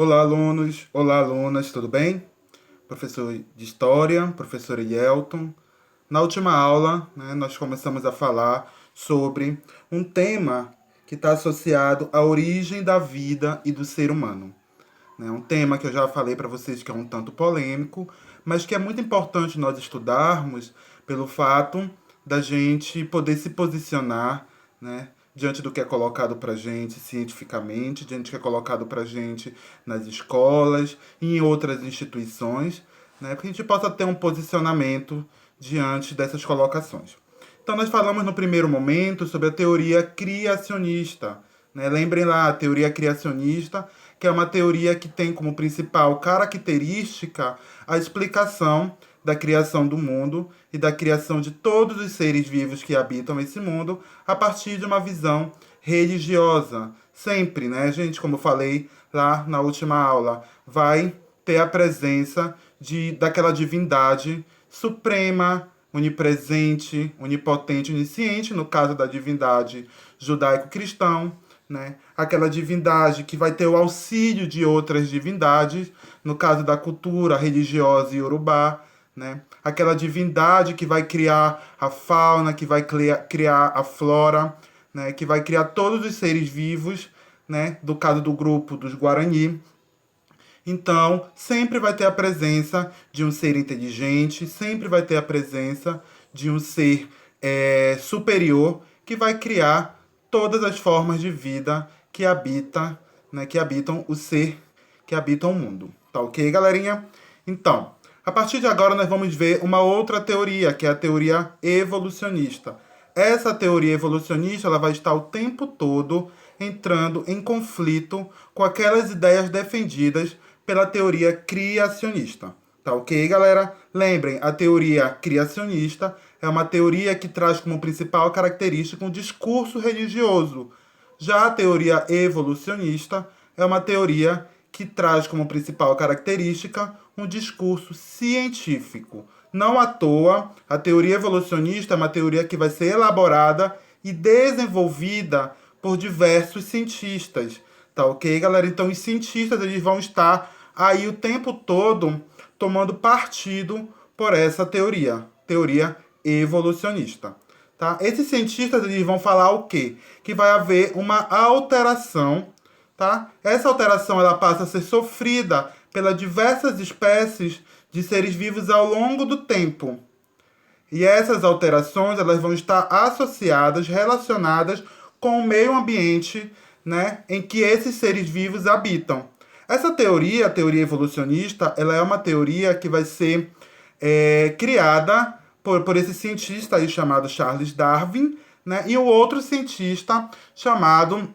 Olá, alunos! Olá, alunas, tudo bem? Professor de História, professor Yelton. Na última aula, nós começamos a falar sobre um tema que está associado à origem da vida e do ser humano. Um tema que eu já falei para vocês que é um tanto polêmico, mas que é muito importante nós estudarmos pelo fato da gente poder se posicionar, diante do que é colocado para a gente cientificamente, diante do que é colocado para a gente nas escolas e em outras instituições, para que a gente possa ter um posicionamento diante dessas colocações. Então, nós falamos no primeiro momento sobre a teoria criacionista. Lembrem lá, a teoria criacionista, que é uma teoria que tem como principal característica a explicação da criação do mundo e da criação de todos os seres vivos que habitam esse mundo a partir de uma visão religiosa. Sempre, gente, como eu falei lá na última aula, vai ter a presença daquela divindade suprema, onipresente, onipotente, onisciente, no caso da divindade judaico-cristão, aquela divindade que vai ter o auxílio de outras divindades, no caso da cultura religiosa iorubá, aquela divindade que vai criar a fauna, que vai criar a flora, que vai criar todos os seres vivos, do caso do grupo dos Guarani. Então, sempre vai ter a presença de um ser inteligente, sempre vai ter a presença de um ser superior que vai criar todas as formas de vida que habitam que habitam o mundo. Tá ok, galerinha? Então, a partir de agora nós vamos ver uma outra teoria, que é a teoria evolucionista. Essa teoria evolucionista ela vai estar o tempo todo entrando em conflito com aquelas ideias defendidas pela teoria criacionista. Tá ok, galera? Lembrem, a teoria criacionista é uma teoria que traz como principal característica um discurso religioso. Já a teoria evolucionista é uma teoria que traz como principal característica um discurso científico. Não à toa, a teoria evolucionista é uma teoria que vai ser elaborada e desenvolvida por diversos cientistas. Tá ok, galera? Então, os cientistas eles vão estar aí o tempo todo tomando partido por essa teoria evolucionista. Tá? Esses cientistas eles vão falar o quê? Que vai haver uma alteração. Tá? Essa alteração ela passa a ser sofrida pelas diversas espécies de seres vivos ao longo do tempo. E essas alterações elas vão estar associadas, relacionadas com o meio ambiente, em que esses seres vivos habitam. Essa teoria, a teoria evolucionista, ela é uma teoria que vai ser criada por esse cientista aí chamado Charles Darwin, e o outro cientista chamado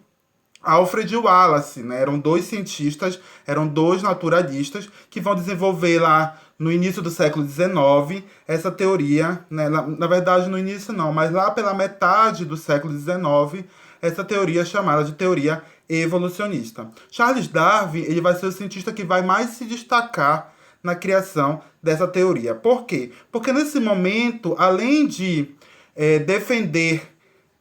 Alfred Wallace, Eram dois cientistas, eram dois naturalistas que vão desenvolver lá no início do século XIX essa teoria, na verdade no início não, mas lá pela metade do século XIX, essa teoria chamada de teoria evolucionista. Charles Darwin ele vai ser o cientista que vai mais se destacar na criação dessa teoria. Por quê? Porque nesse momento, além de defender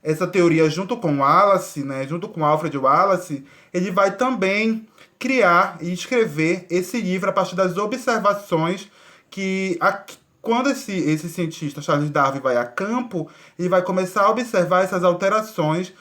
essa teoria junto com Wallace, junto com Alfred Wallace, ele vai também criar e escrever esse livro a partir das observações que, quando esse cientista, Charles Darwin, vai a campo, ele vai começar a observar essas alterações,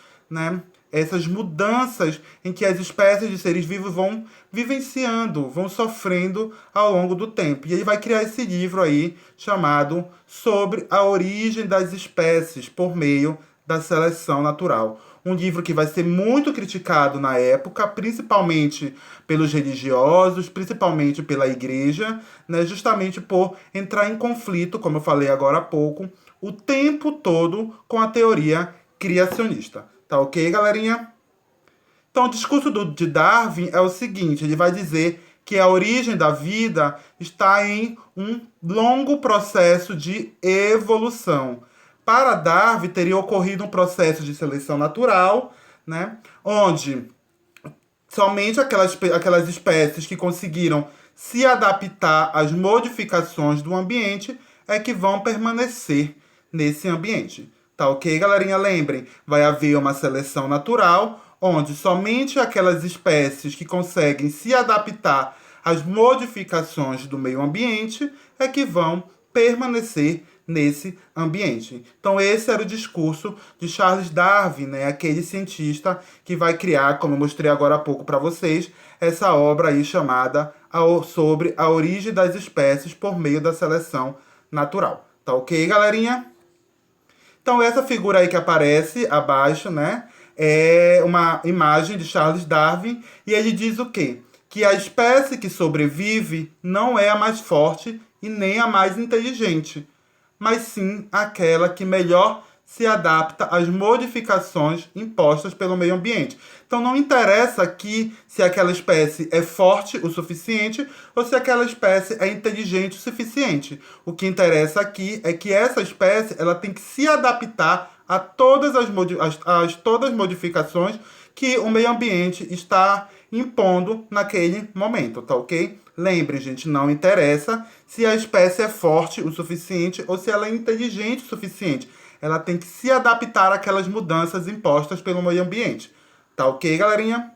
essas mudanças em que as espécies de seres vivos vão vivenciando, vão sofrendo ao longo do tempo. E ele vai criar esse livro aí chamado Sobre a Origem das Espécies por Meio da Seleção Natural. Um livro que vai ser muito criticado na época, principalmente pelos religiosos, principalmente pela igreja, justamente por entrar em conflito, como eu falei agora há pouco, o tempo todo com a teoria criacionista. Tá ok, galerinha? Então, o discurso de Darwin é o seguinte, ele vai dizer que a origem da vida está em um longo processo de evolução. Para Darwin, teria ocorrido um processo de seleção natural, onde somente aquelas espécies que conseguiram se adaptar às modificações do ambiente é que vão permanecer nesse ambiente. Tá ok, galerinha? Lembrem, vai haver uma seleção natural, onde somente aquelas espécies que conseguem se adaptar às modificações do meio ambiente é que vão permanecer nesse ambiente. Então esse era o discurso de Charles Darwin, né? Aquele cientista que vai criar, como eu mostrei agora há pouco para vocês, essa obra aí chamada sobre a origem das espécies por meio da seleção natural. Tá ok, galerinha? Então essa figura aí que aparece abaixo, né, é uma imagem de Charles Darwin e ele diz o quê? Que a espécie que sobrevive não é a mais forte e nem a mais inteligente, mas sim aquela que melhor se adapta às modificações impostas pelo meio ambiente. Então não interessa aqui se aquela espécie é forte o suficiente ou se aquela espécie é inteligente o suficiente. O que interessa aqui é que essa espécie ela tem que se adaptar a todas todas as modificações que o meio ambiente está impondo naquele momento, tá ok? Lembre, gente, não interessa se a espécie é forte o suficiente ou se ela é inteligente o suficiente. Ela tem que se adaptar àquelas mudanças impostas pelo meio ambiente. Tá ok, galerinha?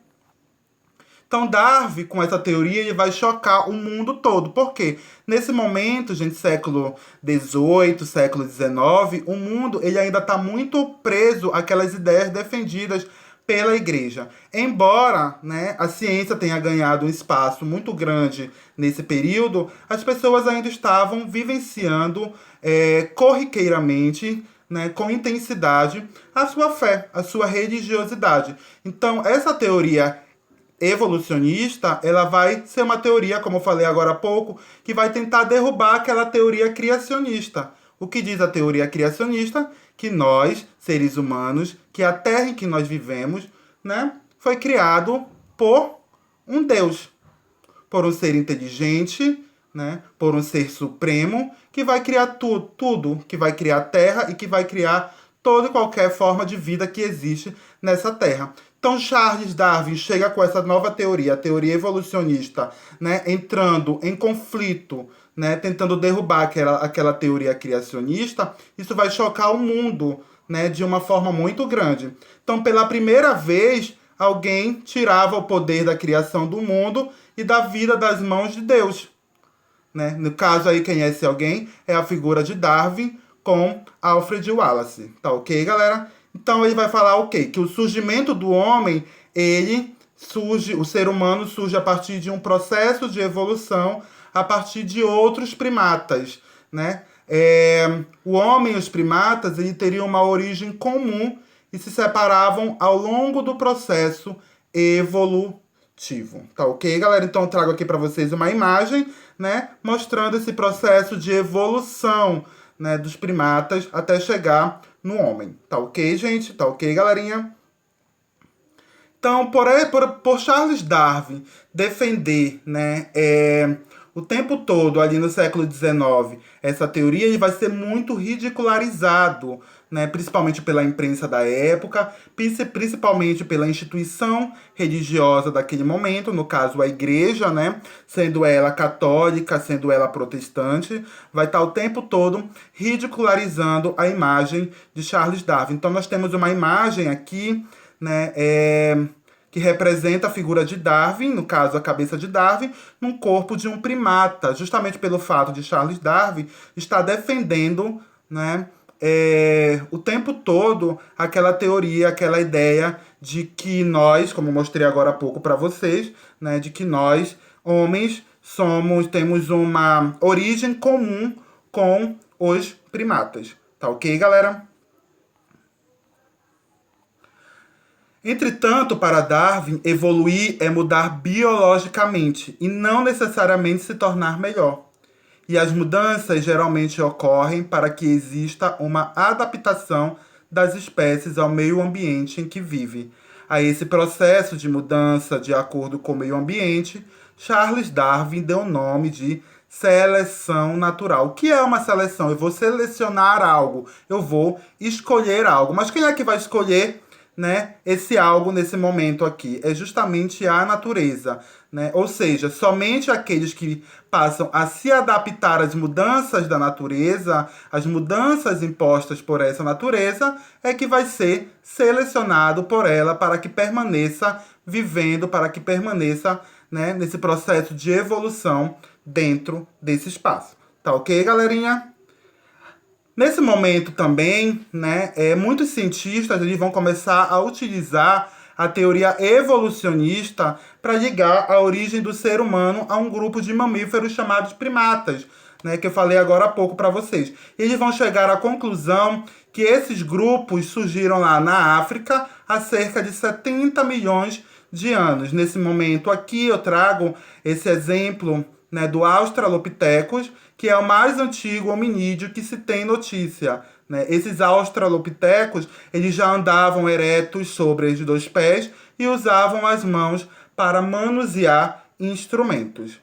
Então, Darwin, com essa teoria, ele vai chocar o mundo todo. Por quê? Nesse momento, gente, século XVIII, século XIX, o mundo ele ainda está muito preso àquelas ideias defendidas pela igreja. Embora, né, a ciência tenha ganhado um espaço muito grande nesse período, as pessoas ainda estavam vivenciando corriqueiramente, né, com intensidade, a sua fé, a sua religiosidade. Então, essa teoria evolucionista, ela vai ser uma teoria, como eu falei agora há pouco, que vai tentar derrubar aquela teoria criacionista. O que diz a teoria criacionista? Que nós, seres humanos, que a Terra em que nós vivemos, né, foi criado por um Deus, por um ser inteligente, né, por um ser supremo, que vai criar tudo, que vai criar a Terra e que vai criar toda e qualquer forma de vida que existe nessa Terra. Então Charles Darwin chega com essa nova teoria, a teoria evolucionista, né, entrando em conflito, né, tentando derrubar aquela teoria criacionista. Isso vai chocar o mundo, né, de uma forma muito grande. Então, pela primeira vez, alguém tirava o poder da criação do mundo e da vida das mãos de Deus. Né? No caso aí, quem é esse alguém? É a figura de Darwin com Alfred Wallace. Tá ok, galera? Então ele vai falar o quê? Que o surgimento do homem, o ser humano surge a partir de um processo de evolução a partir de outros primatas, né? O homem e os primatas ele teriam uma origem comum e se separavam ao longo do processo evolutivo. Tá ok, galera? Então eu trago aqui para vocês uma imagem, né, mostrando esse processo de evolução, né, dos primatas até chegar no homem. Tá ok, gente? Tá ok, galerinha? Então, por Charles Darwin defender, né, o tempo todo, ali no século XIX, essa teoria, ele vai ser muito ridicularizado, né, principalmente pela imprensa da época, principalmente pela instituição religiosa daquele momento, no caso a igreja, né, sendo ela católica, sendo ela protestante, vai estar o tempo todo ridicularizando a imagem de Charles Darwin. Então nós temos uma imagem aqui, né, que representa a figura de Darwin, no caso a cabeça de Darwin, num corpo de um primata, justamente pelo fato de Charles Darwin estar defendendo, né, o tempo todo aquela teoria, aquela ideia de que nós, como eu mostrei agora há pouco para vocês, né, de que nós, homens, temos uma origem comum com os primatas. Tá ok, galera? Entretanto, para Darwin, evoluir é mudar biologicamente e não necessariamente se tornar melhor. E as mudanças geralmente ocorrem para que exista uma adaptação das espécies ao meio ambiente em que vive. A esse processo de mudança de acordo com o meio ambiente, Charles Darwin deu o nome de seleção natural. O que é uma seleção? Eu vou selecionar algo, eu vou escolher algo. Mas quem é que vai escolher, né, esse algo nesse momento aqui? É justamente a natureza, né? Ou seja, somente aqueles que passam a se adaptar às mudanças da natureza, às mudanças impostas por essa natureza, é que vai ser selecionado por ela para que permaneça vivendo, para que permaneça, né, nesse processo de evolução dentro desse espaço. Tá ok, galerinha? Nesse momento também, né, muitos cientistas eles vão começar a utilizar a teoria evolucionista para ligar a origem do ser humano a um grupo de mamíferos chamados primatas, né, que eu falei agora há pouco para vocês. Eles vão chegar à conclusão que esses grupos surgiram lá na África há cerca de 70 milhões de anos. Nesse momento aqui eu trago esse exemplo, né, do Australopithecus, que é o mais antigo hominídeo que se tem notícia, né? Esses australopitecos, eles já andavam eretos sobre os dois pés e usavam as mãos para manusear instrumentos,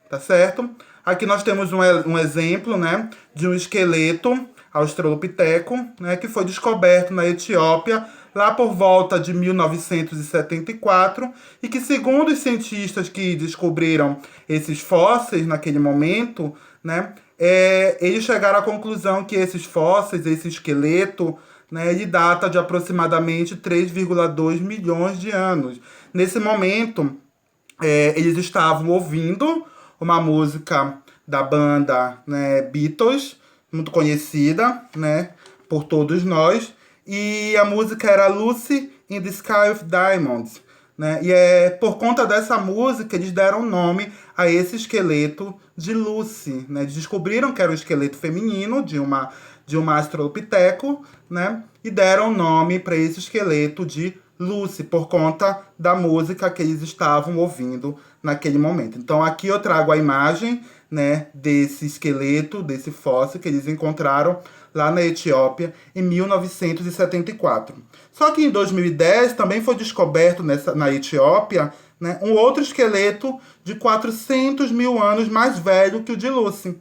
tá certo? Aqui nós temos um exemplo, né, de um esqueleto australopiteco, né, que foi descoberto na Etiópia lá por volta de 1974 e que, segundo os cientistas que descobriram esses fósseis naquele momento, né, eles chegaram à conclusão que esses fósseis, esse esqueleto, né, ele data de aproximadamente 3,2 milhões de anos. Nesse momento, eles estavam ouvindo uma música da banda, né, Beatles, muito conhecida, né, por todos nós, e a música era Lucy in the Sky of Diamonds, né? E por conta dessa música eles deram nome a esse esqueleto de Lucy, né? Eles descobriram que era um esqueleto feminino de uma Australopiteco, né? E deram nome para esse esqueleto de Lucy por conta da música que eles estavam ouvindo naquele momento. Então aqui eu trago a imagem, né, desse esqueleto, desse fóssil que eles encontraram lá na Etiópia em 1974. Só que em 2010 também foi descoberto na Etiópia, né, um outro esqueleto de 400 mil anos mais velho que o de Lucy.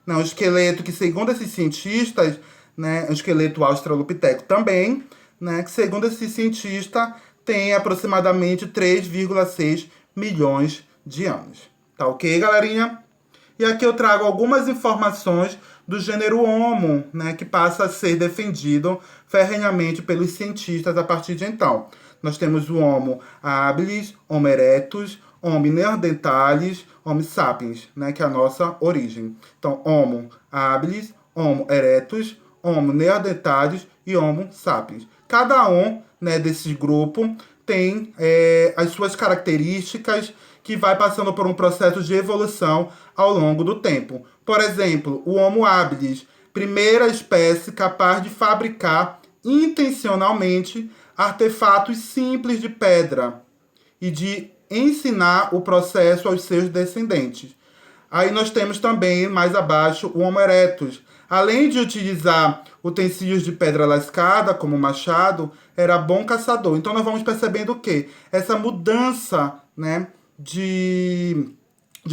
Né, um esqueleto que, segundo esses cientistas, né, um esqueleto australopiteco também, né, que segundo esse cientista tem aproximadamente 3,6 milhões de anos. Tá ok, galerinha? E aqui eu trago algumas informações do gênero Homo, né, que passa a ser defendido ferrenhamente pelos cientistas a partir de então. Nós temos o Homo habilis, Homo erectus, Homo neanderthalis, Homo sapiens, né, que é a nossa origem. Então, Homo habilis, Homo erectus, Homo neanderthalis e Homo sapiens. Cada um, né, desses grupos tem as suas características que vai passando por um processo de evolução ao longo do tempo. Por exemplo, o Homo habilis, primeira espécie capaz de fabricar intencionalmente artefatos simples de pedra e de ensinar o processo aos seus descendentes. Aí nós temos também, mais abaixo, o Homo erectus. Além de utilizar utensílios de pedra lascada, como machado, era bom caçador. Então nós vamos percebendo o quê? Essa mudança, né, de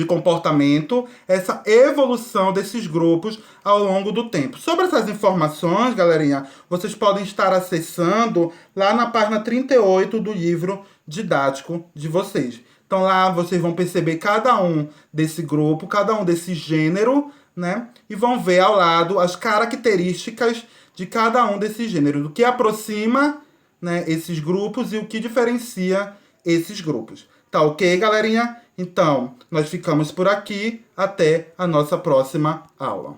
comportamento, essa evolução desses grupos ao longo do tempo. Sobre essas informações, galerinha, vocês podem estar acessando lá na página 38 do livro didático de vocês. Então lá vocês vão perceber cada um desse grupo, cada um desse gênero, né? E vão ver ao lado as características de cada um desses gêneros, o que aproxima, né, esses grupos e o que diferencia esses grupos. Tá ok, galerinha? Então, nós ficamos por aqui. Até a nossa próxima aula.